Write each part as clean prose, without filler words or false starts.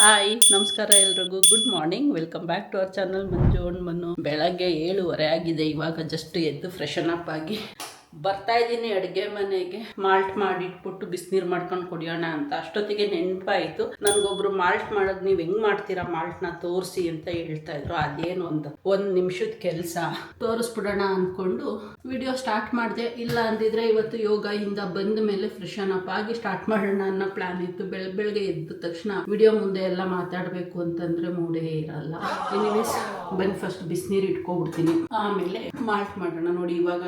Hi ನಮಸ್ಕಾರ ಎಲ್ರಿಗೂ good morning welcome back to our channel Manju and Manu. ಬೆಳಗ್ಗೆ 7:30 ಆಗಿದೆ. ಇವಾಗ ಜಸ್ಟ್ ಎದ್ದು ಫ್ರೆಶನ್ ಅಪ್ ಆಗಿ ಬರ್ತಾ ಇದ್ದೀನಿ ಅಡುಗೆ ಮನೆಗೆ. ಮಾಲ್ಟ್ ಮಾಡಿಟ್ಬಿಟ್ಟು ಬಿಸಿನೀರು ಮಾಡ್ಕೊಂಡು ಕುಡಿಯೋಣ ಅಂತ. ಅಷ್ಟೊತ್ತಿಗೆ ನೆನಪಾಯಿತು, ನನಗೊಬ್ರು ಮಾಲ್ಟ್ ಮಾಡೋದು ನೀವು ಹೆಂಗೆ ಮಾಡ್ತೀರಾ ಮಾಲ್ಟ್ನ ತೋರಿಸಿ ಅಂತ ಹೇಳ್ತಾ ಇದ್ರು. ಅದೇನು ಒಂದು ನಿಮಿಷದ ಕೆಲಸ ತೋರಿಸ್ಬಿಡೋಣ ಅಂದ್ಕೊಂಡು ವಿಡಿಯೋ ಸ್ಟಾರ್ಟ್ ಮಾಡಿದೆ. ಇಲ್ಲ ಅಂದಿದ್ರೆ ಇವತ್ತು ಯೋಗದಿಂದ ಬಂದ ಮೇಲೆ ಫ್ರೆಶನ್ ಅಪ್ ಆಗಿ ಸ್ಟಾರ್ಟ್ ಮಾಡೋಣ ಅನ್ನೋ ಪ್ಲಾನ್ ಇತ್ತು. ಬೆಳಗ್ಗೆ ಎದ್ದ ತಕ್ಷಣ ವಿಡಿಯೋ ಮುಂದೆ ಎಲ್ಲ ಮಾತಾಡಬೇಕು ಅಂತಂದ್ರೆ ಮೂಡೇ ಇರಲ್ಲ. ಎನಿವೇಸ್ ಬನ್ನಿ ಫಸ್ಟ್ ಬಿಸಿನೀರು ಇಟ್ಕೊಬಿಡ್ತೀನಿ, ಆಮೇಲೆ ಮಾಲ್ಟ್ ಮಾಡೋಣ. ನೋಡಿ ಇವಾಗ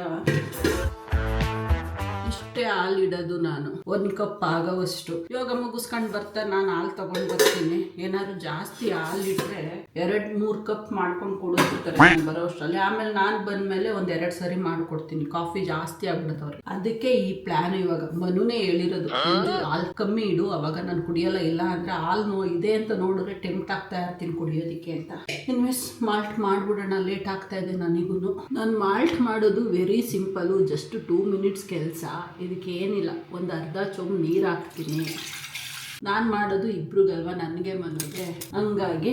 ಇಷ್ಟೇ ಹಾಲು ಇಡೋದು ನಾನು, 1 ಕಪ್ ಆಗೋವಷ್ಟು. ಯೋಗ ಮುಗಿಸ್ಕೊಂಡು ಬರ್ತಾ ನಾನು ಹಾಲು ತಗೊಂಡು ಬರ್ತೀನಿ. ಏನಾದ್ರು ಜಾಸ್ತಿ ಹಾಲು ಇಟ್ಟರೆ 2-3 ಕಪ್ ಮಾಡ್ಕೊಂಡು ಕೊಡೋದಿರ್ತಾರೆ ಬರೋ ಅಷ್ಟರಲ್ಲಿ. ಆಮೇಲೆ ನಾನು ಬಂದ್ಮೇಲೆ 1-2 ಸರಿ ಮಾಡ್ಕೊಡ್ತೀನಿ. ಕಾಫಿ ಜಾಸ್ತಿ ಆಗ್ಬಿಡ್ತವ್ರೆ, ಅದಕ್ಕೆ ಈ ಪ್ಲಾನ್. ಇವಾಗ ಮನುನೇ ಹೇಳಿರೋದು ಹಾಲು ಕಮ್ಮಿ ಇಡು, ಅವಾಗ ನಾನು ಕುಡಿಯಲ್ಲ. ಇಲ್ಲ ಅಂದ್ರೆ ಹಾಲು ಇದೆ ಅಂತ ನೋಡಿದ್ರೆ ಟೆಂಪ್ಟ್ ಆಗ್ತಾ ಇರ್ತೀನಿ ಕುಡಿಯೋದಕ್ಕೆ ಅಂತ. ಇನ್ವೆಸ್ ಮಾಲ್ಟ್ ಮಾಡ್ಬಿಡೋಣ, ಲೇಟ್ ಆಗ್ತಾ ಇದೆ ನನಗೂ. ನಾನು ಮಾಲ್ಟ್ ಮಾಡೋದು ವೆರಿ ಸಿಂಪಲು, ಜಸ್ಟ್ 2 ಮಿನಿಟ್ಸ್ ಕೆಲಸ. ಇದಕ್ಕೆ ಏನಿಲ್ಲ, ಒಂದು ಅರ್ಧ ಚೊಂಬು ನೀರು ಹಾಕ್ತೀನಿ. ನಾನು ಮಾಡೋದು ಇಬ್ರಿಗಲ್ವ, ನನಗೆ ಮನೆಗೆ, ಹಂಗಾಗಿ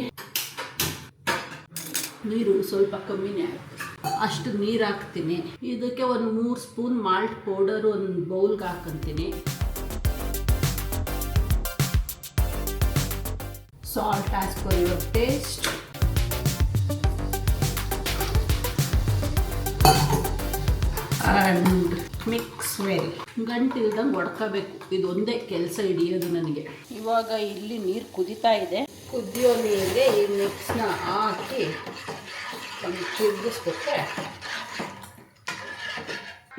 ನೀರು ಸ್ವಲ್ಪ ಕಮ್ಮಿನೇ ಆಗುತ್ತೆ. ಅಷ್ಟು ನೀರು ಹಾಕ್ತೀನಿ. ಇದಕ್ಕೆ ಒಂದು 3 ಸ್ಪೂನ್ ಮಾಲ್ಟ್ ಪೌಡರ್ ಒಂದು ಬೌಲ್ಗೆ ಹಾಕೊಂತೀನಿ. Salt as per your taste. And mix well. ಗಂಟಿಲ್ದಂಗೆ ಹೊಡ್ಕೋಬೇಕು, ಇದೊಂದೇ ಕೆಲಸ ಹಿಡಿಯೋದು ನನಗೆ. ಇವಾಗ ಇಲ್ಲಿ ನೀರು ಕುದೀತಾ ಇದೆ. ಕುದಿಯೋ ನೀರಿಗೆ ಈ ಮಿಕ್ಸ್ನ ಹಾಕಿ ಒಂದು ತಿರುಗಿಸ್ಬಿಟ್ರೆ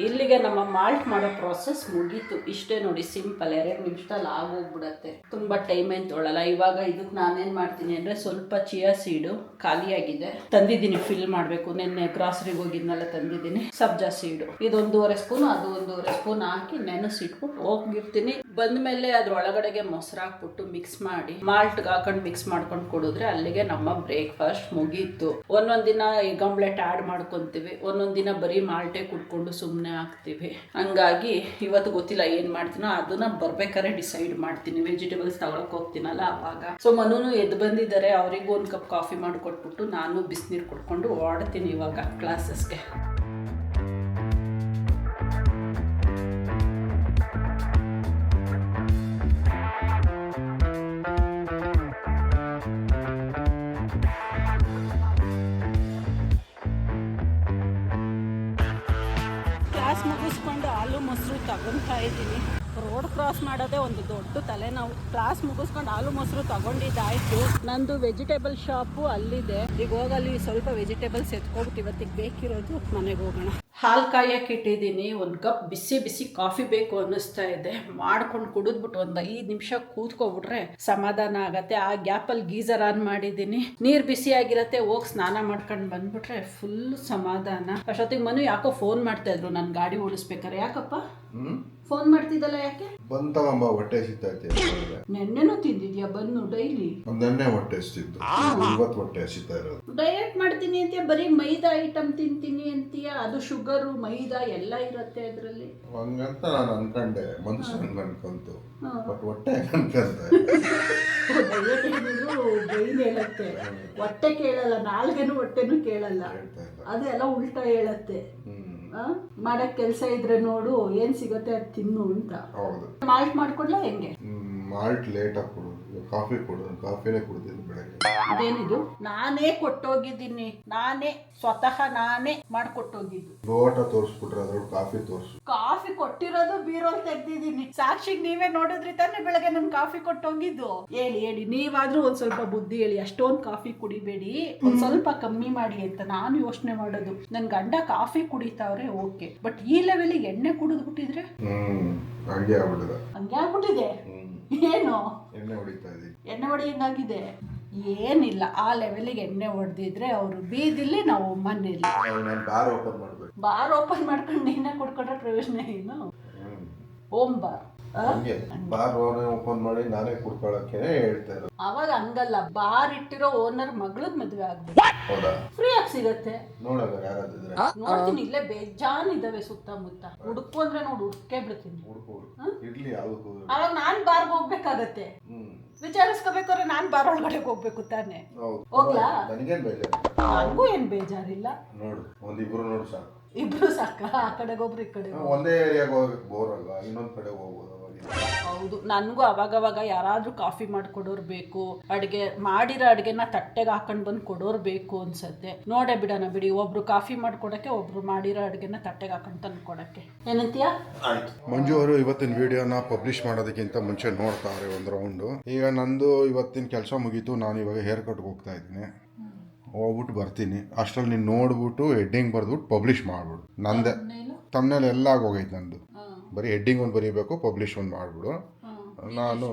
ಇಲ್ಲಿಗೆ ನಮ್ಮ ಮಾಲ್ಟ್ ಮಾಡೋ ಪ್ರಾಸೆಸ್ ಮುಗೀತು. ಇಷ್ಟೇ ನೋಡಿ, ಸಿಂಪಲ್, 2 ನಿಮಿಷದಲ್ಲಿ ಆಗೋಗ್ಬಿಡತ್ತೆ. ತುಂಬ ಟೈಮ್ ಏನು ತೊಗೊಳ್ಳಲ್ಲ. ಇವಾಗ ಇದಕ್ಕೆ ನಾನೇನು ಮಾಡ್ತೀನಿ ಅಂದರೆ, ಸ್ವಲ್ಪ ಚಿಯಾ ಸೀಡು ಖಾಲಿಯಾಗಿದೆ, ತಂದಿದ್ದೀನಿ, ಫಿಲ್ ಮಾಡಬೇಕು. ನಿನ್ನೆ ಗ್ರಾಸರಿಗೆ ಹೋಗಿದ್ನೆಲ್ಲ ತಂದಿದ್ದೀನಿ. ಸಬ್ಜಾ ಸೀಡು ಇದು 1.5 ಸ್ಪೂನ್, ಅದು 1.5 ಸ್ಪೂನ್ ಹಾಕಿ ನೆನೆಸಿಟ್ಬಿಟ್ಟು ಹೋಗಿರ್ತೀನಿ. ಬಂದಮೇಲೆ ಅದ್ರೊಳಗಡೆಗೆ ಮೊಸರು ಹಾಕ್ಬಿಟ್ಟು ಮಿಕ್ಸ್ ಮಾಡಿ ಮಾಲ್ಟ್ಗೆ ಹಾಕೊಂಡು ಮಿಕ್ಸ್ ಮಾಡ್ಕೊಂಡು ಕೊಡಿದ್ರೆ ಅಲ್ಲಿಗೆ ನಮ್ಮ ಬ್ರೇಕ್ಫಾಸ್ಟ್ ಮುಗೀತು. ಒಂದೊಂದು ದಿನ ಎಗ್ ಆಮ್ಲೆಟ್ ಆ್ಯಡ್ ಮಾಡ್ಕೊತೀವಿ, ಒಂದೊಂದು ದಿನ ಬರೀ ಮಾಲ್ಟೇ ಕುಟ್ಕೊಂಡು ಸುಮ್ಮನೆ ಹಾಕ್ತೀವಿ. ಹಂಗಾಗಿ ಇವತ್ತು ಗೊತ್ತಿಲ್ಲ ಏನು ಮಾಡ್ತೀನೋ, ಅದನ್ನ ಬರ್ಬೇಕಾದ್ರೆ ಡಿಸೈಡ್ ಮಾಡ್ತೀನಿ. ವೆಜಿಟೇಬಲ್ಸ್ ತಗೊಳಕ್ ಹೋಗ್ತೀನಲ್ಲ ಅವಾಗ. ಸೊ ಮನುನು ಎದ್ದು ಬಂದಿದ್ದಾರೆ, ಅವರಿಗೂ 1 ಕಪ್ ಕಾಫಿ ಮಾಡಿಕೊಟ್ಬಿಟ್ಟು ನಾನು ಬಿಸಿನೀರು ಕುಡ್ಕೊಂಡು ಓಡ್ತೀನಿ ಇವಾಗ ಕ್ಲಾಸಸ್ಗೆ. ಮುಗಿಸ್ಕೊಂಡು ಹಾಲು ಮೊಸರು ತಗೊತಾ ಇದ್ದೀನಿ. ರೋಡ್ ಕ್ರಾಸ್ ಮಾಡೋದೇ ಒಂದು ದೊಡ್ಡ ತಲೆನೋವು. ಕ್ಲಾಸ್ ಮುಗಿಸ್ಕೊಂಡು ಹಾಲು ಮೊಸರು ತಗೊಂಡಿದ್ದಾಯ್ತು. ನಂದು ವೆಜಿಟೇಬಲ್ ಶಾಪು ಅಲ್ಲಿದೆ. ಈಗ ಹೋಗಲ್ಲಿ ಸ್ವಲ್ಪ ವೆಜಿಟೇಬಲ್ಸ್ ಎತ್ಕೊಬಿಟ್ಟು ಇವತ್ತಿಗೆ ಬೇಕಿರೋದು ಮನೆಗೆ ಹೋಗೋಣ. ಹಾಲು ಕಾಯಕ್ಕೆ ಇಟ್ಟಿದ್ದೀನಿ. 1 ಕಪ್ ಬಿಸಿ ಬಿಸಿ ಕಾಫಿ ಬೇಕು ಅನ್ನಿಸ್ತಾ ಇದೆ. ಮಾಡ್ಕೊಂಡು ಕುಡಿದ್ಬಿಟ್ಟು ಒಂದು 5 ನಿಮಿಷ ಕೂತ್ಕೊಬಿಟ್ರೆ ಸಮಾಧಾನ ಆಗತ್ತೆ. ಆ ಗ್ಯಾಪಲ್ಲಿ ಗೀಸರ್ ಆನ್ ಮಾಡಿದ್ದೀನಿ, ನೀರು ಬಿಸಿ ಆಗಿರತ್ತೆ. ಹೋಗಿ ಸ್ನಾನ ಮಾಡ್ಕೊಂಡು ಬಂದ್ಬಿಟ್ರೆ ಫುಲ್ ಸಮಾಧಾನ. ಅಷ್ಟೊತ್ತಿಗೆ ಮನು ಯಾಕೋ ಫೋನ್ ಮಾಡ್ತಾ ಇದ್ರು, ನಾನು ಗಾಡಿ ಓಡಿಸ್ಬೇಕಾರೆ. ಯಾಕಪ್ಪ ಫೋನ್ ಮಾಡ್ತಿದ್ದಲ್ಲ, ಯಾಕೆ? ಬಂದ್ ತಗೊಂಬ, ಹೊಟ್ಟೆ ಸಿಗ್ತೈತೆ. ನೆನ್ನೆನೂ ತಿಂದಿದ್ಯಾ ಬನ್ನು ಡೈಲಿ? ನೆನ್ನೆ ಹೊಟ್ಟೆ ಹಸಿತ್ತು, ಇವತ್ತು ಹೊಟ್ಟೆ ಹಸಿತಾ ಇರೋದು. ಡಯಟ್ ಮಾಡ್ತೀನಿ ಅಂತ ಬರೀ ಮೈದಾ ಐಟಮ್ ತಿಂತೀನಿ ಅಂತೀಯ, ಅದು ಶುಗರು ಮೈದಾ ಎಲ್ಲ ಇರತ್ತೆ ಅದರಲ್ಲಿ. ಹಂಗಂತ ನಾನು ಅನ್ಕೊಂಡೆ, ಮನ್ಸು ಹಂಗ ಅನ್ಕೊಂತು, ಬಟ್ ಹೊಟ್ಟೆ ಅನ್ಕೊಂತ ಬೈನ್ ಹೇಳತ್ತೆ. ಹೊಟ್ಟೆ ಕೇಳಲ್ಲ, ನಾಲ್ಗೆನು ಹೊಟ್ಟೆನೂ ಕೇಳಲ್ಲ, ಅದೆಲ್ಲ ಉಲ್ಟಾ ಹೇಳತ್ತೆ. ಮಾಡಕ್ ಕೆಲ್ಸ ಇದ್ರೆ ನೋಡು, ಏನ್ ಸಿಗತ್ತೆ ಅದು ತಿನ್ನು ಅಂತ. ಮಾಲ್ಟ್ ಮಾಡ್ಕೊಡ್ಲಾ ಹೆಂಗೆ? ಮಾಲ್ಟ್ ಲೇಟ್ ಆಗಿ ಕೊಡು, ಕಾಫಿ ಕೊಡು. ಕಾಫಿನೇ ಕುಡ್ದಿಲ್ಲ ಬೆಳಗ್ಗೆ. ಅದೇನಿದು? ನಾನೇ ಕೊಟ್ಟೋಗಿದ್ದೀನಿ, ಸ್ವತಃ ನಾನೇ ಮಾಡ್ಕೊಟ್ಟೋಗಿದ್ದು. ಲೋಟ ತೋರಿಸ್ಬಿಟ್ರೆ ಅದ್ರೊಳಗೆ ಕಾಫಿ ತೋರಿಸು. ಕಾಫಿ ಕೊಟ್ಟಿರೋದು ಬೀರೋಲ್ ತೆಗ್ದಿದ್ದೀನಿ. ಸಾಕ್ಷಿಗೆ ನೀವೇ ನೋಡಿದ್ರಿ ತಾನೇ ಬೆಳಗ್ಗೆ ನನ್ ಕಾಫಿ ಕೊಟ್ಟೋಗಿದ್ದು. ಹೇಳಿ ನೀವಾದ್ರೂ ಒಂದ್ ಸ್ವಲ್ಪ ಬುದ್ಧಿ ಹೇಳಿ. ಅಷ್ಟೊಂದು ಕಾಫಿ ಕುಡಿಬೇಡಿ, ಒಂದ್ ಸ್ವಲ್ಪ ಕಮ್ಮಿ ಮಾಡಿ ಅಂತ ನಾನು ಯೋಚನೆ ಮಾಡೋದು. ನನ್ ಗಂಡ ಕಾಫಿ ಕುಡಿತಾವ್ರೆ ಓಕೆ, ಬಟ್ ಈ ಲೆವೆಲ್ಗೆ ಎಣ್ಣೆ ಕುಡಿದ್ಬಿಟ್ಟಿದ್ರೆ ಹಂಗೆ ಆಗ್ಬಿಟ್ಟಿದೆ. ಏನು ಎಣ್ಣೆ ಹೊಡಿತಾ ಇದ್ದೀನಿ? ಎಣ್ಣೆ ಹೊಡೆಯಂಗಾಗಿದೆ ಏನಿಲ್ಲ. ಆ ಲೆವೆಲ್ಗೆ ಎಣ್ಣೆ ಹೊಡೆದಿದ್ರೆ ಅವರು ಬೀದಿಲಿ, ನಾವು ಮನೇಲಿ. ಬಾರ್ ಓಪನ್ ಮಾಡ್ಕೊಂಡು ನೀನೇ ಕುಡ್ಕೊಂಡ್ರೆ ಪ್ರಯೋಜನ ಏನು? ಹೋಮ್ ಬಾರ್ ಬಾರ್ ಓಪನ್ ಮಾಡಿ ನಾನೇ ಕುಡ್ಕೊಳಕ್ಕೆ ಹೇಳ್ತಾ ಇರೋದು. ಅವಾಗ ಹಂಗಲ್ಲ, ಬಾರ್ ಇಟ್ಟಿರೋ ಓನರ್ ಮಗಳದ್ ಮದ್ವೆ ಆಗ್ಬೇಕು. ಹೌದಾ? ಫ್ರೀ ಆಗಿ ಸಿಗತ್ತೆ. ನೋಡಲ್ಲ ಯಾರಾದ್ರೆ ನೋಡ್ತೀನಿ, ಇಲ್ಲೇ ಬೇಜಾನ್ ಇದಾವೆ ಸುತ್ತಮುತ್ತ. ಹುಡುಕು ಅಂದ್ರೆ ನೋಡು, ಹುಡ್ಕೇ ಬಿಡ್ತೀನಿ. ಇರ್ಲಿ, ಯಾವ್ದು ಅವಾಗ ನಾನ್ ಬಾರ್ಗೆ ಹೋಗ್ಬೇಕಾಗತ್ತೆ. ವಿಚಾರಿಸ್ಕೋಬೇಕಾದ್ರೆ ನಾನು ಬಾರ್ ಒಳಗಡೆ ಹೋಗ್ಬೇಕು ತಾನೆ. ಹೌದು ಹೋಗ್ಲಾ? ನನಗೇನು ಬೇಜಾರು. ನನಗೂ ಏನು ಬೇಜಾರಿಲ್ಲ. ನೋಡು ಒಂದಿಬ್ರು ನೋಡು ಸಾಕು. ಇಬ್ರು ಸಾಕ, ಆ ಕಡೆಗೆ ಒಬ್ರು ಈ ಕಡೆ. ಒಂದೇ ಏರಿಯಾಗೆ ಹೋಗಕ್ಕೆ ಬೋರ್ ಅಲ್ವಾ, ಇನ್ನೊಂದು ಕಡೆ ಹೋಗ್ಬೋದು. ಹೌದು, ನನಗೂ ಅವಾಗವಾಗ ಯಾರಾದ್ರೂ ಕಾಫಿ ಮಾಡ್ಕೊಡೋರು ಬೇಕು, ಅಡುಗೆ ಮಾಡಿರೋ ಅಡುಗೆನ ತಟ್ಟೆಗೆ ಹಾಕೊಂಡು ಬಂದು ಕೊಡೋರು ಬೇಕು ಅನ್ಸತ್ತೆ. ನೋಡೇ ಬಿಡೋಣ ಬಿಡಿ, ಒಬ್ರು ಕಾಫಿ ಮಾಡ್ಕೊಡಕ್ಕೆ, ಒಬ್ರು ಮಾಡಿರೋ ಅಡುಗೆನ ತಟ್ಟೆಗೆ ಹಾಕೊಂಡು ತಂದು ಕೊಡಕ್ಕೆ. ಏನಂತೀಯ? ಮಂಜು ಅವರು ಇವತ್ತಿನ ವಿಡಿಯೋನ ಪಬ್ಲಿಷ್ ಮಾಡೋದಕ್ಕಿಂತ ಮುಂಚೆ ನೋಡ್ತಾರೆ ಒಂದು ರೌಂಡು. ಈಗ ನಂದು ಇವತ್ತಿನ ಕೆಲಸ ಮುಗೀತು, ನಾನು ಇವಾಗ ಹೇರ್ ಕಟ್ಗೆ ಹೋಗ್ತಾ ಇದ್ದೀನಿ. ಹೋಗ್ಬಿಟ್ಟು ಬರ್ತೀನಿ. ಅಷ್ಟರಲ್ಲಿ ನೀನು ನೋಡ್ಬಿಟ್ಟು ಹೆಡ್ಡಿಂಗ್ ಬರೆದ್ಬಿಟ್ಟು ಪಬ್ಲಿಷ್ ಮಾಡ್ಬಿಡು. ನಂದೆ ತಮ್ಮನೇಲಿ ಎಲ್ಲ ಆಗೋಗೈತೆ ನಂದು. ಬರೀ ಹೆಡ್ಡಿಂಗ್ ಒಂದು ಬರೀಬೇಕು, ಪಬ್ಲಿಷ್ ಒಂದು ಮಾಡ್ಬಿಡು. ನಾನು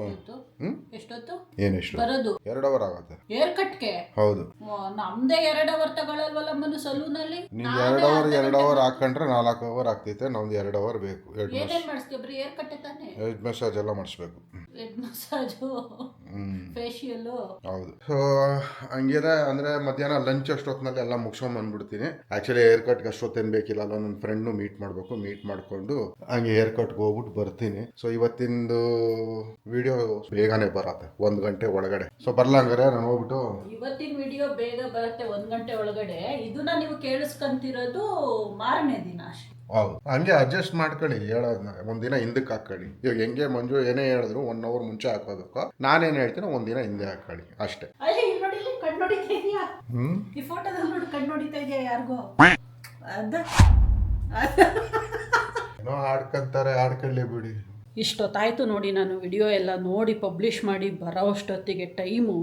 ಎಷ್ಟೊತ್ತು ಏನೆಷ್ಟು ಬರೋದು? 2 ಅವರ್ ಆಗುತ್ತೆ ಹೇರ್ ಕಟ್ಗೆ. ಹೌದು, ನಮ್ದೇ 2 ಅವರ್ ತಗೊಳ್ಳಲ್ವಲ್ಲ ಮನು ಸಲೂನಲ್ಲಿ. ನೀವು 2 ಅವರ್ ಹಾಕೊಂಡ್ರೆ 4 ಅವರ್ ಆಗ್ತೈತೆ. ನಮ್ದು 2 ಅವರ್ ಬೇಕು. ಏನೇನ್ ಮಾಡಿಸ್ತೀವಿ? ಬರೀ ಹೇರ್ ಕಟ್ಟೆ ತಾನೆ? ಹೆಡ್ ಮಸಾಜ್ ಎಲ್ಲ ಮಾಡಿಸ್ಬೇಕು. Head massage, facial. ಹೌದು. ಸೊ ಹಂಗಿದೆ ಅಂದ್ರೆ ಮಧ್ಯಾಹ್ನ ಲಂಚ್ ಅಷ್ಟೊತ್ತಿನಲ್ಲಿ ಎಲ್ಲ ಮುಗಿಸ್ಕೊಂಡ್ ಬಂದ್ಬಿಡ್ತೀನಿ. ಆಕ್ಚುಲಿ ಹೇರ್ ಕಟ್ಗೆ ಅಷ್ಟೊತ್ತೇನು ಬೇಕಿಲ್ಲ, ಅಲ್ಲ ನನ್ನ ಫ್ರೆಂಡ್ನು ಮೀಟ್ ಮಾಡಬೇಕು. ಮೀಟ್ ಮಾಡ್ಕೊಂಡು ಹಂಗೆ ಹೇರ್ ಕಟ್ಗೆ ಹೋಗ್ಬಿಟ್ಟು ಬರ್ತೀನಿ. ಸೊ ಇವತ್ತಿಂದು ವಿಡಿಯೋ ಬೇಗನೆ ಬರತ್ತೆ, 1 ಗಂಟೆ ಒಳಗಡೆ. ಸೊ ಬರ್ಲಂಗಾರೆ ನಾನು ಹೋಗ್ಬಿಟ್ಟು ಇವತ್ತಿನ ವಿಡಿಯೋ ಬೇಗ ಬರುತ್ತೆ 1 ಗಂಟೆ ಒಳಗಡೆ. ಇದನ್ನ ನೀವು ಕೇಳಿಸ್ಕೊಂತಿರೋದು ಮಾರನೇ ದಿನ ಅಷ್ಟೇ. ಹೌದು, ಹಂಗೆ ಅಡ್ಜಸ್ಟ್ ಮಾಡ್ಕೊಳ್ಳಿ. ಹೇಳೋದನ್ನ ಒಂದಿನ ಹಿಂದಕ್ಕೆ ಹಾಕೊಳ್ಳಿ. ಇವಾಗ ಹೆಂಗೆ ಮಂಜು ಏನೇ ಹೇಳಿದ್ರು 1 ಅವರ್ ಮುಂಚೆ ಹಾಕೋಬೇಕು. ನಾನೇನು ಹೇಳ್ತೀನಿ ಒಂದಿನ ಹಿಂದೆ ಹಾಕೊಳ್ಳಿ ಅಷ್ಟೇ. ಕಣ್ಣು ನೋಡಿತಾ ಇದೆಯಾ? ಈ ಫೋಟೋದಲ್ಲಿ ನೋಡಿ ಕಣ್ಣು ನೋಡಿತಾ ಇದೆಯಾ ಯಾರಿಗೋ? ಏನೋ ಆಡ್ಕೊಂತಾರೆ, ಆಡ್ಕೊಳ್ಳಿ ಬಿಡಿ. ಇಷ್ಟೊತ್ತಾಯ್ತು ನೋಡಿ, ನಾನು ವಿಡಿಯೋ ಎಲ್ಲ ನೋಡಿ ಪಬ್ಲಿಷ್ ಮಾಡಿ ಬರೋ ಅಷ್ಟೊತ್ತಿಗೆ ಟೈಮು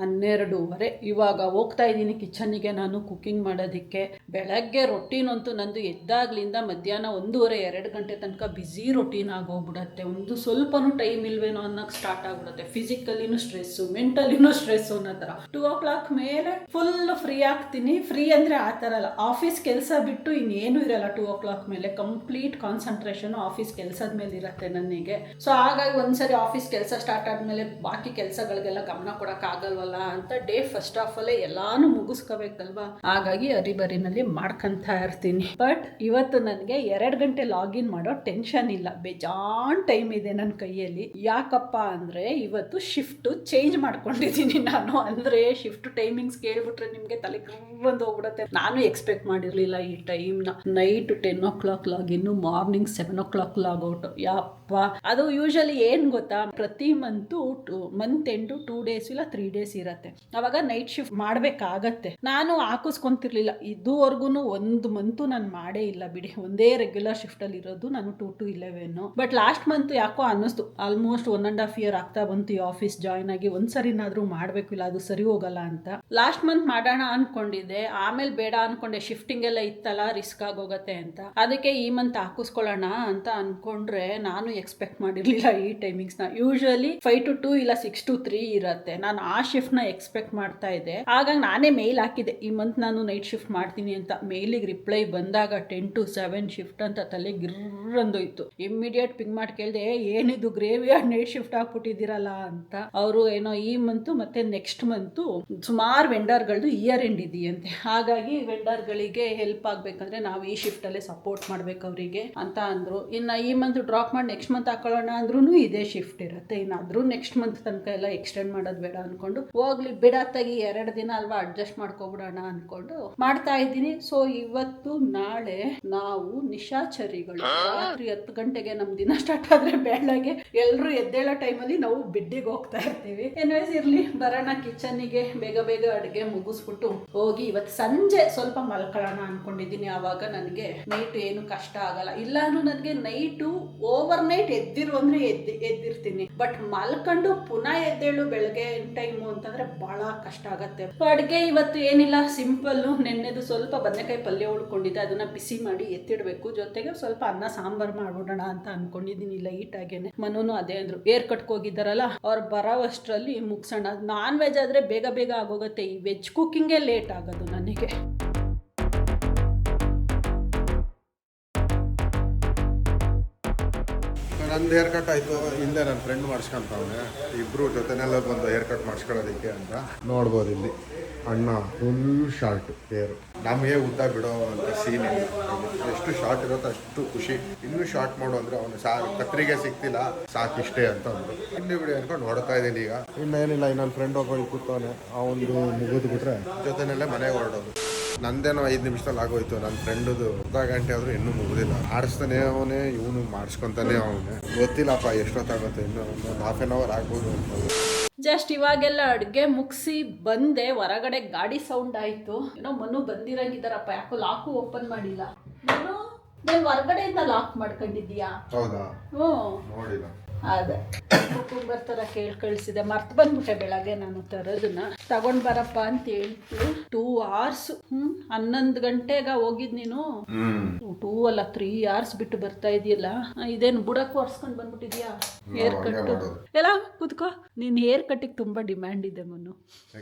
12:30. ಇವಾಗ ಹೋಗ್ತಾ ಇದ್ದೀನಿ ಕಿಚನ್ನಿಗೆ ನಾನು ಕುಕ್ಕಿಂಗ್ ಮಾಡೋದಕ್ಕೆ. ಬೆಳಗ್ಗೆ ರೊಟೀನಂತೂ ನಂದು ಎದ್ದಾಗ್ಲಿಂದ ಮಧ್ಯಾಹ್ನ 1:30-2 ಗಂಟೆ ತನಕ ಬ್ಯುಸಿ ರೊಟೀನ್ ಆಗೋಗ್ಬಿಡತ್ತೆ. ಒಂದು ಸ್ವಲ್ಪನೂ ಟೈಮ್ ಇಲ್ವೇನೋ ಅನ್ನೋಕ್ಕೆ ಸ್ಟಾರ್ಟ್ ಆಗ್ಬಿಡುತ್ತೆ. ಫಿಸಿಕಲಿನೂ ಸ್ಟ್ರೆಸ್ಸು, ಮೆಂಟಲಿನೂ ಸ್ಟ್ರೆಸ್ಸು ಅನ್ನೋ ಥರ. 2 o'clock ಮೇಲೆ ಫುಲ್ ಫ್ರೀ ಆಗ್ತೀನಿ. ಫ್ರೀ ಅಂದರೆ ಆ ಥರ ಅಲ್ಲ, ಆಫೀಸ್ ಕೆಲಸ ಬಿಟ್ಟು ಇನ್ನೇನು ಇರಲ್ಲ. 2 o'clock ಮೇಲೆ ಕಂಪ್ಲೀಟ್ ಕಾನ್ಸಂಟ್ರೇಷನ್ ಆಫೀಸ್ ಕೆಲಸದ ಮೇಲೆ ಇರುತ್ತೆ ನನಗೆ. ಸೊ ಹಾಗಾಗಿ ಒಂದ್ಸರಿ ಆಫೀಸ್ ಕೆಲಸ ಸ್ಟಾರ್ಟ್ ಆದ್ಮೇಲೆ ಬಾಕಿ ಕೆಲಸಗಳಿಗೆಲ್ಲ ಗಮನ ಕೊಡೋಕ್ಕಾಗಲ್ವಲ್ಲ ಅಂತ ಡೇ ಫಸ್ಟ್ ಆಫ್ ಅಲ್ಲೇ ಎಲ್ಲಾನು ಮುಗಿಸ್ಕೋಬೇಕಲ್ವಾ. ಹಾಗಾಗಿ ಅರಿಬರಿನಲ್ಲಿ ಮಾಡ್ಕೊಂತ ಇರ್ತೀನಿ. ಬಟ್ ಇವತ್ತು ನನಗೆ 2 ಗಂಟೆ ಲಾಗಿನ್ ಮಾಡೋ ಟೆನ್ಷನ್ ಇಲ್ಲ, ಬೇಜಾನ್ ಟೈಮ್ ಇದೆ ನನ್ನ ಕೈಯಲ್ಲಿ. ಯಾಕಪ್ಪ ಅಂದರೆ ಇವತ್ತು ಶಿಫ್ಟ್ ಚೇಂಜ್ ಮಾಡ್ಕೊಂಡಿದ್ದೀನಿ ನಾನು. ಅಂದರೆ ಶಿಫ್ಟ್ ಟೈಮಿಂಗ್ಸ್ ಕೇಳ್ಬಿಟ್ರೆ ನಿಮಗೆ ತಲೆ ಬಂದು ಹೋಗ್ಬಿಡುತ್ತೆ. ನಾನು ಎಕ್ಸ್ಪೆಕ್ಟ್ ಮಾಡಿರಲಿಲ್ಲ ಈ ಟೈಮ್ನ. Night 10 o'clock ಲಾಗಿನ್ನು, morning 7 o'clock logout. ಯಪ್ಪ, ಅದು ಯೂಶಲಿ ಏನು ಗೊತ್ತಾ, ಪ್ರತಿ ಮಂತ್ ಎಂಡು 2 days ಇಲ್ಲ 3 days ಇರುತ್ತೆ. ಅವಾಗ ನೈಟ್ ಶಿಫ್ಟ್ ಮಾಡಬೇಕಾಗತ್ತೆ. ನಾನು ಹಾಕಿಸ್ಕೊಂತಿರ್ಲಿಲ್ಲ ಇದುವರೆಗೂ. 1 ಮಂತು ನಾನು ಮಾಡೇ ಇಲ್ಲ ಬಿಡಿ. ಒಂದೇ ರೆಗ್ಯುಲರ್ ಶಿಫ್ಟಲ್ಲಿ ಇರೋದು ನಾನು 2 to 11. ಬಟ್ ಲಾಸ್ಟ್ ಮಂತ್ ಯಾಕೋ ಅನ್ನಿಸ್ತು, ಆಲ್ಮೋಸ್ಟ್ 1.5 year ಆಗ್ತಾ ಬಂತು ಈ ಆಫೀಸ್ ಜಾಯ್ನ್ ಆಗಿ. ಒಂದ್ಸರಿನಾದ್ರೂ ಮಾಡಬೇಕು, ಇಲ್ಲ ಅದು ಸರಿ ಹೋಗಲ್ಲ ಅಂತ. ಲಾಸ್ಟ್ ಮಂತ್ ಮಾಡೋಣ ಅನ್ಕೊಂಡಿದ್ದೆ, ಆಮೇಲೆ ಬೇಡ ಅನ್ಕೊಂಡೆ. ಶಿಫ್ಟಿಂಗ್ ಎಲ್ಲ ಇತ್ತಲ್ಲ, ರಿಸ್ಕ್ ಆಗೋಗತ್ತೆ ಅಂತ. ಅದಕ್ಕೆ ಈ ಮಂತ್ ಹಾಕಿಸ್ಕೊಳ್ಳೋಣ ಅಂತ ಅನ್ಕೊಂಡ್ರೆ ನಾನು ಎಕ್ಸ್ಪೆಕ್ಟ್ ಮಾಡಿರಲಿಲ್ಲ ಈ ಟೈಮಿಂಗ್ಸ್ನ. ಯೂಶಲಿ 5 to 2 ಇಲ್ಲ 6 to 3 ಇರುತ್ತೆ. ನಾನು ಆ ಶಿಫ್ಟ್ನ ಎಕ್ಸ್ಪೆಕ್ಟ್ ಮಾಡ್ತಾ ಇದ್ದೆ. ಹಾಗಾಗಿ ನಾನೇ ಮೇಲ್ ಹಾಕಿದ್ದೆ, ಈ ಮಂತ್ ನಾನು ನೈಟ್ ಶಿಫ್ಟ್ ಮಾಡ್ತೀನಿ ಅಂತ. ಮೇಲಿಗೆ ರಿಪ್ಲೈ ಬಂದಾಗ 10 to 7 ಶಿಫ್ಟ್ ಅಂತ ತಲೆ ಗಿರ್ರಂದೋಯ್ತು. ಇಮ್ಮಿಡಿಯೇಟ್ ಪಿಂಗ್ ಮಾಡಿ ಕೇಳಿದೆ, ಏನಿದು ಗ್ರೇವಿಯಾರ್ಡ್ ನೈಟ್ ಶಿಫ್ಟ್ ಹಾಕ್ಬಿಟ್ಟಿದ್ದೀರಲ್ಲ ಅಂತ. ಅವರು ಏನೋ ಈ ಮಂತು ಮತ್ತೆ ನೆಕ್ಸ್ಟ್ ಮಂತು ಸುಮಾರು ವೆಂಡರ್ಗಳದ್ದು ಇಯರ್ ಎಂಡ್ ಇದೆಯಂತೆ. ಹಾಗಾಗಿ ವೆಂಡರ್ಗಳಿಗೆ ಹೆಲ್ಪ್ ಆಗಬೇಕಂದ್ರೆ ನಾವು ಈ ಶಿಫ್ಟಲ್ಲೇ ಸಪೋರ್ಟ್ ಮಾಡ್ಬೇಕು ಅವರಿಗೆ ಅಂತ ಅಂದರು. ಇನ್ನು ಈ ಮಂತ್ ಡ್ರಾಪ್ ಮಾಡಿ ನೆಕ್ಸ್ಟ್ ಮಂತ್ ಹಾಕೊಳ್ಳೋಣ ಅಂದ್ರೂ ಇದೇ ಶಿಫ್ಟ್ ಇರುತ್ತೆ. ಇನ್ನಾದರೂ ನೆಕ್ಸ್ಟ್ ಮಂತ್ ತನಕ ಎಲ್ಲ ಎಕ್ಸ್ಟೆಂಡ್ ಮಾಡೋದು ಬೇಡ ಅಂದ್ಕೊಂಡು, ಹೋಗ್ಲಿ ಬಿಡತ್ತಾಗಿ 2 ದಿನ ಅಲ್ವಾ ಅಡ್ಜಸ್ಟ್ ಮಾಡ್ಕೊಬಿಡೋಣ ಅಂದ್ಕೊಂಡು ಮಾಡ್ತಾ ಇದ್ದೀನಿ. ಸೊ ಇವತ್ತು ನಾಳೆ ನಾವು ನಿಶಾಚರಿಗಳು. ರಾತ್ರಿ 10 ಗಂಟೆಗೆ ನಮ್ಮ ದಿನ ಸ್ಟಾರ್ಟ್ ಆದರೆ ಬೆಳಗ್ಗೆ ಎಲ್ಲರೂ ಎದ್ದೇಳೋ ಟೈಮಲ್ಲಿ ನಾವು ಬೆಡ್ಡಿಗೆ ಹೋಗ್ತಾ ಇರ್ತೀವಿ. ಎನ್ವೇಸ್ ಇರಲಿ, ಬರೋಣ ಕಿಚನ್ನಿಗೆ. ಬೇಗ ಬೇಗ ಅಡುಗೆ ಮುಗಿಸ್ಬಿಟ್ಟು ಹೋಗಿ ಇವತ್ತು ಸಂಜೆ ಸ್ವಲ್ಪ ಮಲ್ಕೊಳ್ಳೋಣ ಅಂದ್ಕೊಂಡಿದ್ದೀನಿ. ಆವಾಗ ನನಗೆ ನೈಟ್ ಏನು ಕಷ್ಟ ಆಗಲ್ಲ. ಇಲ್ಲಾನು ನನಗೆ ನೈಟು ಓವರ್ ನೈಟ್ ಎದ್ದಿರು ಅಂದರೆ ಎದ್ದಿರ್ತೀನಿ. ಬಟ್ ಮಲ್ಕೊಂಡು ಪುನಃ ಎದ್ದೇಳು ಬೆಳಗ್ಗೆ ಟೈಮು ಅಂತಂದರೆ ಭಾಳ ಕಷ್ಟ ಆಗತ್ತೆ. ಅಡುಗೆ ಇವತ್ತು ಏನಿಲ್ಲ, ಸಿಂಪಲ್ಲು. ನೆನ್ನೆದು ಸ್ವಲ್ಪ ಬದನೆಕಾಯಿ ಪಲ್ಯ ಉಳ್ಕೊಂಡಿದ್ದೆ, ಅದನ್ನು ಬಿಸಿ ಮಾಡಿ ಎತ್ತಿಡಬೇಕು. ಜೊತೆಗೆ ಸ್ವಲ್ಪ ಅನ್ನ ಸಾಂಬಾರು ಮಾಡ್ಬಿಡೋಣ ಅಂತ ಅಂದ್ಕೊಂಡಿದ್ದೀನಿ ಲೈಟಾಗೇನೆ. ಮನೂನು ಅದೇ ಅಂದರು, ಏರ್ ಕಟ್ಕೋಗಿದ್ದಾರಲ್ಲ ಅವ್ರು ಬರೋ ಅಷ್ಟರಲ್ಲಿ ಮುಗಿಸೋಣ. ನಾನ್ ವೆಜ್ ಆದರೆ ಬೇಗ ಬೇಗ ಆಗೋಗುತ್ತೆ, ಈ ವೆಜ್ ಕುಕ್ಕಿಂಗೇ ಲೇಟ್ ಆಗೋದು ನನಗೆ. ನಂದು ಹೇರ್ ಕಟ್ ಆಯಿತು. ಹಿಂದೆ ನನ್ನ ಫ್ರೆಂಡ್ ಮಾಡಿಸ್ಕೊಂತವನೆ. ಇಬ್ಬರು ಜೊತೆನೆಲ್ಲ ಬಂದು ಹೇರ್ ಕಟ್ ಮಾಡಿಸ್ಕೊಳ್ಳೋದಕ್ಕೆ ಅಂತ ನೋಡ್ಬೋದು. ಇಲ್ಲಿ ಅಣ್ಣ ಫುಲ್ ಶಾರ್ಟ್ ಹೇರು. ನಮಗೆ ಉದ್ದ ಬಿಡೋ ಅಂತ ಸೀನ್ ಇಲ್ಲ. ಎಷ್ಟು ಶಾರ್ಟ್ ಇರುತ್ತೋ ಅಷ್ಟು ಖುಷಿ. ಇನ್ನೂ ಶಾರ್ಟ್ ಮಾಡು ಅಂದ್ರೆ ಅವನು ಕತ್ರಿಗೆ ಸಿಗ್ತಿಲ್ಲ, ಸಾಕಿಷ್ಟೇ ಅಂತ ಅಂದ್ರು. ಇಲ್ಲಿ ಬಿಡಿ ಅನ್ಕೊಂಡು ಹೊಡ್ತಾ ಇದ್ದೀನಿ ಈಗ. ಇನ್ನೇನಿಲ್ಲ, ಇನ್ನೊಂದು ಫ್ರೆಂಡ್ ಹೋಗಿ ಕೂತವನೆ, ಅವನು ಮುಗಿದು ಬಿಟ್ರೆ ಜೊತೆನಲ್ಲೇ ಮನೆಗೆ ಹೊರಡೋದು. ನಂದೇನೋ 5 ನಿಮಿಷದಲ್ಲಿ ಆಗೋಯ್ತು, ನನ್ನ ಫ್ರೆಂಡ್ದು ಅರ್ಧ ಗಂಟೆ ಆದರೂ ಇನ್ನೂ ಮುಗಿದಿಲ್ಲ. ಮಾಡಿಸ್ತಾನೆ ಅವನೇ, ಇವನು ಮಾಡಿಸ್ಕೊತಾನೆ ಅವನೇ. ಗೊತ್ತಿಲ್ಲಪ್ಪ ಎಷ್ಟೊತ್ತಾಗುತ್ತೆ, ಇನ್ನೂ ಒಂದು ½ ಆಗ್ಬೋದು ಅಂತ. ಜಸ್ಟ್ ಇವಾಗೆಲ್ಲ ಅಡುಗೆ ಮುಗಿಸಿ ಬಂದೆ, ಹೊರಗಡೆ ಗಾಡಿ ಸೌಂಡ್ ಆಯಿತು. ಏನೋ ಮನು ಬಂದಿರಂಗಿದ್ದಾರಪ್ಪ, ಯಾಕೋ ಲಾಕು ಓಪನ್ ಮಾಡಿಲ್ಲ. ಮನು ನಾನು ಹೊರಗಡೆಯಿಂದ ಲಾಕ್ ಮಾಡ್ಕೊಂಡಿದ್ದೀಯಾ? ಹೌದಾ? ಹ್ಞೂ ನೋಡಿಲ್ಲ. ಅದೇ ಕುಟುಂಬರ್ ಥರ ಕೇಳಿ ಕಳಿಸಿದೆ, ಮರ್ತು ಬಂದ್ಬಿಟ್ಟೆ ಬೆಳಗ್ಗೆ ನಾನು ತರೋದನ್ನ. ತಗೊಂಡ್ ಬರಪ್ಪ ಅಂತ ಹೇಳ್ತು. 2 hours 11 ಗಂಟೆಗೆ ಹೋಗಿದ್ ನೀನು. 2 ಅಲ್ಲ 3 hours ಬಿಟ್ಟು ಬರ್ತಾ ಇದೆಯಲ್ಲ. ಇದೇನು ಬುಡಕ್ಕೂ ಒರ್ಸ್ಕೊಂಡು ಬಂದ್ಬಿಟ್ಟಿದ್ಯಾ? ಹೇರ್ ಕಟ್ಟು ಎಲ್ಲ ಕೂತ್ಕೋ. ನೀನ್ ಹೇರ್ ಕಟ್ಟಿಗೆ ತುಂಬಾ ಡಿಮ್ಯಾಂಡ್ ಇದೆ ಮನು.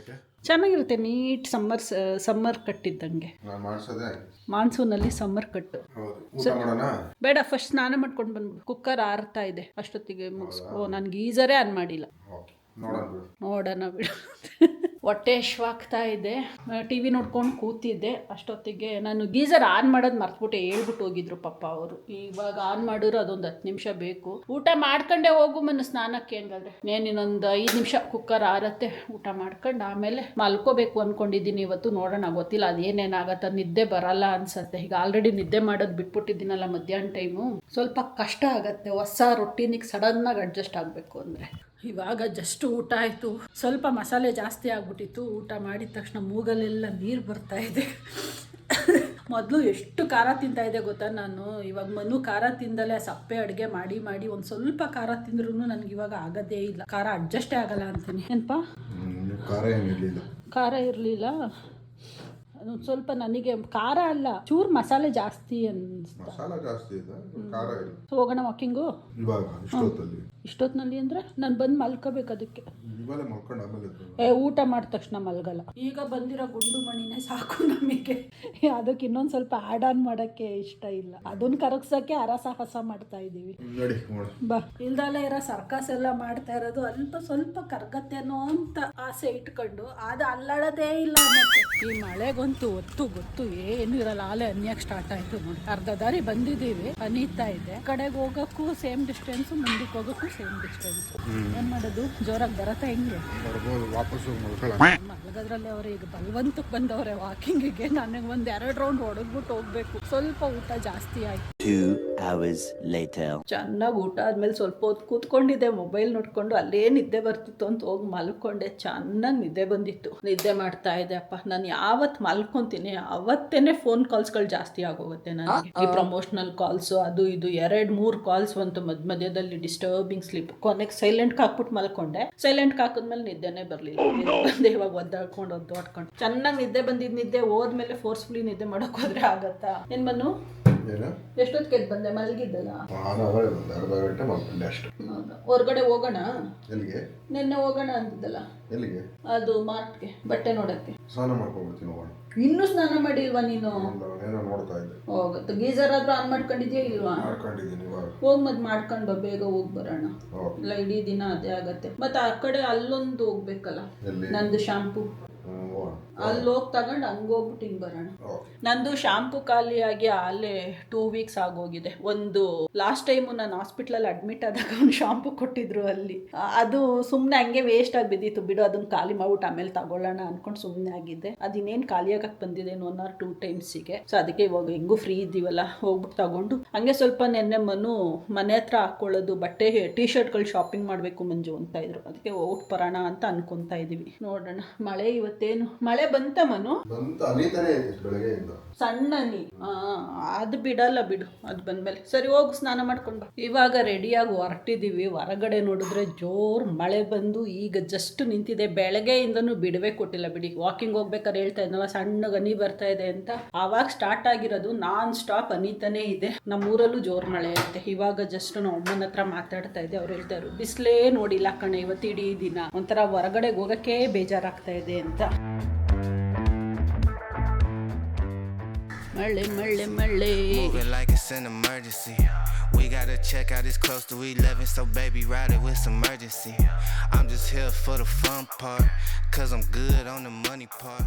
ಚೆನ್ನಾಗಿರುತ್ತೆ, ನೀಟ್ ಸಮ್ಮರ್ ಕಟ್ಟಿದ್ದಂಗೆ. ಮಾನ್ಸೂನಲ್ಲಿ ಸಮ್ಮರ್ ಕಟ್ಟು. ಬೇಡ, ಫಸ್ಟ್ ಸ್ನಾನ ಮಾಡ್ಕೊಂಡು ಬಂದ್ಬಿಡು. ಕುಕ್ಕರ್ ಆರ್ತಾ ಇದೆ, ಅಷ್ಟೊತ್ತಿಗೆ ಮುಗಿಸ್ಕೋ. ನಾನು ಗೀಸರೇ ಆನ್ ಮಾಡಿಲ್ಲ. ನೋಡೋಣ ಬಿಡು. ಹೊಟ್ಟೆ ಹಶ್ವಾಗ್ತಾ ಇದೆ. TV ನೋಡ್ಕೊಂಡು ಕೂತಿದ್ದೆ. ಅಷ್ಟೊತ್ತಿಗೆ ನಾನು ಗೀಸರ್ ಆನ್ ಮಾಡೋದು ಮರ್ತ್ಬಿಟ್ಟೆ, ಹೇಳ್ಬಿಟ್ಟು ಹೋಗಿದ್ರು ಪಾಪ ಅವರು. ಇವಾಗ ಆನ್ ಮಾಡಿದ್ರು ಅದೊಂದು 10 ನಿಮಿಷ ಬೇಕು. ಊಟ ಮಾಡ್ಕೊಂಡೆ ಹೋಗು ಮನ ಸ್ನಾನಕ್ಕೆ. ಹಂಗಾದ್ರೆ ಇನ್ನೊಂದು 5 ನಿಮಿಷ ಕುಕ್ಕರ್ ಆರತ್ತೆ. ಊಟ ಮಾಡ್ಕೊಂಡು ಆಮೇಲೆ ಮಲ್ಕೋಬೇಕು ಅಂದ್ಕೊಂಡಿದ್ದೀನಿ ಇವತ್ತು. ನೋಡೋಣ, ಗೊತ್ತಿಲ್ಲ ಅದೇನೇನಾಗತ್ತ. ನಿದ್ದೆ ಬರಲ್ಲ ಅನ್ಸತ್ತೆ. ಈಗ ಆಲ್ರೆಡಿ ನಿದ್ದೆ ಮಾಡೋದು ಬಿಟ್ಬಿಟ್ಟಿದ್ದೀನಲ್ಲ ಮಧ್ಯಾಹ್ನ ಟೈಮು. ಸ್ವಲ್ಪ ಕಷ್ಟ ಆಗತ್ತೆ ಹೊಸ ರೊಟೀನಿಗೆ ಸಡನ್ನಾಗಿ ಅಡ್ಜಸ್ಟ್ ಆಗಬೇಕು ಅಂದರೆ. ಇವಾಗ ಜಸ್ಟ್ ಊಟ ಆಯಿತು. ಸ್ವಲ್ಪ ಮಸಾಲೆ ಜಾಸ್ತಿ ಆಗ್ಬಿಟ್ಟಿತ್ತು. ಊಟ ಮಾಡಿದ ತಕ್ಷಣ ಮೂಗಲೆಲ್ಲ ನೀರು ಬರ್ತಾ ಇದೆ. ಮೊದಲು ಎಷ್ಟು ಖಾರ ತಿಂತಾ ಇದೆ ಗೊತ್ತಾ ನಾನು. ಇವಾಗ ಮನು ಖಾರ ತಿಂದಲೇ ಸಪ್ಪೆ ಅಡುಗೆ ಮಾಡಿ ಮಾಡಿ ಒಂದು ಸ್ವಲ್ಪ ಖಾರ ತಿಂದ್ರೂ ನನಗೆ ಇವಾಗ ಆಗೋದೇ ಇಲ್ಲ. ಖಾರ ಅಡ್ಜಸ್ಟೇ ಆಗಲ್ಲ ಅಂತೀನಿ. ಏನಪ್ಪ ಖಾರ ಇರಲಿಲ್ಲ. ಅದೊಂದು ಸ್ವಲ್ಪ ನನಗೆ ಖಾರ ಅಲ್ಲ, ಚೂರು ಮಸಾಲೆ ಜಾಸ್ತಿ ಅನಿಸ್ತಾ. ಹೋಗೋಣ ವಾಕಿಂಗು ಇಷ್ಟೊತ್ತಿನಲ್ಲಿ ಅಂದರೆ ನಾನು ಬಂದು ಮಲ್ಕೋಬೇಕು. ಅದಕ್ಕೆ ಊಟ ಮಾಡಿದ ತಕ್ಷಣ ಮಲ್ಗಲ್ಲ. ಈಗ ಬಂದಿರೋ ಗುಂಡು ಮಣಿನೇ ಸಾಕು ನಮಗೆ. ಅದಕ್ಕೆ ಇನ್ನೊಂದು ಸ್ವಲ್ಪ ಆ್ಯಡ್ ಆನ್ ಮಾಡೋಕ್ಕೆ ಇಷ್ಟ ಇಲ್ಲ. ಅದನ್ನ ಕರಗ್ಸೋಕ್ಕೆ ಹರಸಾಹಸ ಮಾಡ್ತಾ ಇದ್ದೀವಿ. ಬಾ, ಇಲ್ದಲ್ಲೇ ಇರೋ ಸರ್ಕಸ್ ಎಲ್ಲ ಮಾಡ್ತಾ ಇರೋದು ಅಲ್ಪ ಸ್ವಲ್ಪ ಕರ್ಗತ್ತೇನೋ ಅಂತ ಆಸೆ ಇಟ್ಕೊಂಡು ಅದು ಅಲ್ಲಾಡೋದೇ ಇಲ್ಲ ಅನ್ನತ್ತೆ. ಈ ಮಳೆಗಂತೂ ಗೊತ್ತು ಏನು ಇರಲ್ಲ. ಆಲೆ ಅನ್ಯಕ್ಕೆ ಸ್ಟಾರ್ಟ್ ಆಯಿತು ನೋಡಿ. ಅರ್ಧ ದಾರಿ ಬಂದಿದ್ದೀವಿ, ಅನೀತಾ ಇದೆ. ಕಡೆಗೆ ಹೋಗೋಕ್ಕೂ ಸೇಮ್ ಡಿಸ್ಟೆನ್ಸು, ಮುಂದಕ್ಕೆ ಹೋಗೋಕ್ಕೂ ಸೇಮ್ ಡಿಸ್ಟೆನ್ಸ್. ಏನು ಮಾಡೋದು, ಜೋರಾಗಿ ಬರತ್ತೆ ಹೆಂಗೆ ಮಲಗದ್ರಲ್ಲಿ. ಅವ್ರು ಈಗ ಬಲವಂತಕ್ಕೆ ಬಂದವ್ರೆ ವಾಕಿಂಗಿಗೆ. ನನಗೆ ಒಂದು 2 ರೌಂಡ್ ಹೊಡೆದ್ಬಿಟ್ಟು ಹೋಗ್ಬೇಕು. ಸ್ವಲ್ಪ ಊಟ ಜಾಸ್ತಿ ಆಯ್ತು. 2 hours later. ಚೆನ್ನಾಗಿ ಊಟ ಆದ್ಮೇಲೆ ಸ್ವಲ್ಪ ಹೊತ್ತು ಕೂತ್ಕೊಂಡಿದ್ದೆ, ಮೊಬೈಲ್ ನೋಡ್ಕೊಂಡು. ಅಲ್ಲೇ ನಿದ್ದೆ ಬರ್ತಿತ್ತು ಅಂತ ಹೋಗಿ ಮಲ್ಕೊಂಡೆ. ಚೆನ್ನಾಗಿ ನಿದ್ದೆ ಬಂದಿತ್ತು. ನಿದ್ದೆ ಮಾಡ್ತಾ ಇದೆ ಅಪ್ಪ. ನಾನು ಯಾವತ್ತು ಮಲ್ಕೊಂತೀನಿ ಅವತ್ತೇನೆ ಫೋನ್ ಕಾಲ್ಸ್ಗಳು ಜಾಸ್ತಿ ಆಗೋಗುತ್ತೆ ನನಗೆ. ಈ ಪ್ರಮೋಷನಲ್ ಕಾಲ್ಸು ಅದು ಇದು 2-3 ಕಾಲ್ಸ್ ಬಂತು ಮಧ್ಯದಲ್ಲಿ. Disturbing sleep. ಕೊನೆಗೆ ಸೈಲೆಂಟ್ಗೆ ಹಾಕ್ಬಿಟ್ಟು ಮಲ್ಕೊಂಡೆ. ಸೈಲೆಂಟ್ಗೆ ಹಾಕಿದ್ಮೇಲೆ ನಿದ್ದೆನೇ ಬರಲಿಲ್ಲ. ಇವಾಗ ಒದ್ದಾಡ್ಕೊಂಡು ಚೆನ್ನಾಗಿ ನಿದ್ದೆ ಬಂದಿದ್ದು. ನಿದ್ದೆ ಹೋದ್ಮೇಲೆ ಫೋರ್ಸ್ಫುಲಿ ನಿದ್ದೆ ಮಾಡೋಕೆ ಹೋದ್ರೆ ಆಗತ್ತಾ? ಏನ್ ಬನ್ನು ಎಷ್ಟೊತ್ತಿಗೆ ಎದ್ದು ಬಂದೆ? ಮಲಗಿದ್ದಲ್ಲ. ಹೊರಗಡೆ ಹೋಗೋಣ, ನಿನ್ನೆ ಹೋಗೋಣ ಅಂತಿದ್ದಲ್ಲ. ಅದು ಮಾರ್ಟ್ಗೆ ಬಟ್ಟೆ ನೋಡಕ್ಕೆ. ಇನ್ನೂ ಸ್ನಾನ ಮಾಡಿಲ್ವಾ ನೀನು? ಹೋಗುತ್ತೆ. ಗೀಸರ್ ಆದ್ರೂ ಆನ್ ಮಾಡ್ಕೊಂಡಿದ್ಯಾ ಇಲ್ವಾ? ಹೋಗ್ ಮತ್ ಮಾಡ್ಕೊಂಡ್ ಬಾ, ಬೇಗ ಹೋಗ್ ಬರೋಣ. ಇಲ್ಲ ಇಡೀ ದಿನ ಅದೇ ಆಗತ್ತೆ. ಮತ್ತೆ ಆ ಕಡೆ ಅಲ್ಲೊಂದು ಹೋಗ್ಬೇಕಲ್ಲ, ನಂದು ಶಾಂಪೂ. ಅಲ್ಲಿ ಹೋಗಿ ತಗೊಂಡು ಹಂಗೋಗ್ಬಿಟ್ಟು ಹಿಂಗೆ ಬರೋಣ. ನಂದು ಶಾಂಪೂ ಖಾಲಿಯಾಗಿ ಅಲ್ಲೇ 2 weeks ಆಗೋಗಿದೆ. ಒಂದು ಲಾಸ್ಟ್ ಟೈಮು ನಾನು ಹಾಸ್ಪಿಟ್ಲಲ್ಲಿ ಅಡ್ಮಿಟ್ ಆದಾಗ ಒಂದು ಶಾಂಪೂ ಕೊಟ್ಟಿದ್ರು ಅಲ್ಲಿ. ಅದು ಸುಮ್ಮನೆ ಹಂಗೆ ವೇಸ್ಟ್ ಆಗಿ ಬಿದ್ದಿತ್ತು. ಬಿಡು, ಅದನ್ನು ಖಾಲಿ ಮಾಡ್ಬಿಟ್ಟು ಆಮೇಲೆ ತಗೊಳ್ಳೋಣ ಅಂದ್ಕೊಂಡು ಸುಮ್ಮನೆ ಆಗಿದ್ದೆ. ಅದಿನ್ನೇನು ಖಾಲಿ ಆಗಕ್ಕೆ ಬಂದಿದೆ 1 or 2 times. ಸೊ ಅದಕ್ಕೆ ಇವಾಗ ಹೆಂಗೂ ಫ್ರೀ ಇದ್ದೀವಲ್ಲ, ಹೋಗ್ಬಿಟ್ಟು ತಗೊಂಡು ಹಂಗೆ ಸ್ವಲ್ಪ ನೆನ್ನೆ ಮನು ಮನೆ ಹತ್ರ ಹಾಕ್ಕೊಳ್ಳೋದು ಬಟ್ಟೆ T-shirtಗಳು ಶಾಪಿಂಗ್ ಮಾಡಬೇಕು ಮಂಜು ಅಂತ ಇದ್ರು. ಅದಕ್ಕೆ ಹೋಗ್ಬಿಟ್ಟು ಬರೋಣ ಅಂತ ಅನ್ಕೊತಾ ಇದ್ದೀವಿ. ನೋಡೋಣ. ಮಳೆ ಇವತ್ತೇನು ಮಳೆ ಬಂತ ಮನು? ಸಣ್ಣ ನೀ ಅದು ಬಿಡಲ್ಲ ಬಿಡು, ಅದು ಬಂದ್ಮೇಲೆ. ಸರಿ, ಹೋಗು ಸ್ನಾನ ಮಾಡ್ಕೊಂಡು ಬಾ. ಇವಾಗ ರೆಡಿಯಾಗಿ ಹೊರಟಿದ್ದೀವಿ. ಹೊರಗಡೆ ನೋಡಿದ್ರೆ ಜೋರು ಮಳೆ ಬಂದು ಈಗ ಜಸ್ಟ್ ನಿಂತಿದೆ. ಬೆಳಗ್ಗೆಯಿಂದನೂ ಬಿಡவே ಕೊಟ್ಟಿಲ್ಲ ಬಿಡಿ. ವಾಕಿಂಗ್ ಹೋಗ್ಬೇಕಾದ್ರೆ ಹೇಳ್ತಾ ಇದ್ನಲ್ಲ ಸಣ್ಣಗೆ ಹನಿ ಬರ್ತಾ ಇದೆ ಅಂತ. ಆವಾಗ ಸ್ಟಾರ್ಟ್ ಆಗಿರೋದು ನಾನ್ ಸ್ಟಾಪ್ ಹನಿತಾನೇ ಇದೆ. ನಮ್ಮೂರಲ್ಲೂ ಜೋರು ಮಳೆ ಐತೆ. ಇವಾಗ ಜಸ್ಟ್ ನಾವು ಅಮ್ಮನ ಹತ್ರ ಮಾತಾಡ್ತಾ ಇದ್ದೆ. ಅವ್ರು ಹೇಳ್ತಾ ಇದ್ರು ಬಿಸಿಲೇ ನೋಡಿಲ್ಲ ಕಣೆ ಇವತ್ತು ಇಡೀ ದಿನ, ಒಂಥರ ಹೊರಗಡೆ ಹೋಗೋಕ್ಕೆ ಬೇಜಾರಾಗ್ತಾ ಇದೆ ಅಂತ. ಮಳೆ ಮಳೆ ಮಳೆ. Moving like it's an emergency. We gotta check out, it's close to 11, so baby ride it with some urgency. I'm just here for the fun part, cause I'm good on the money part.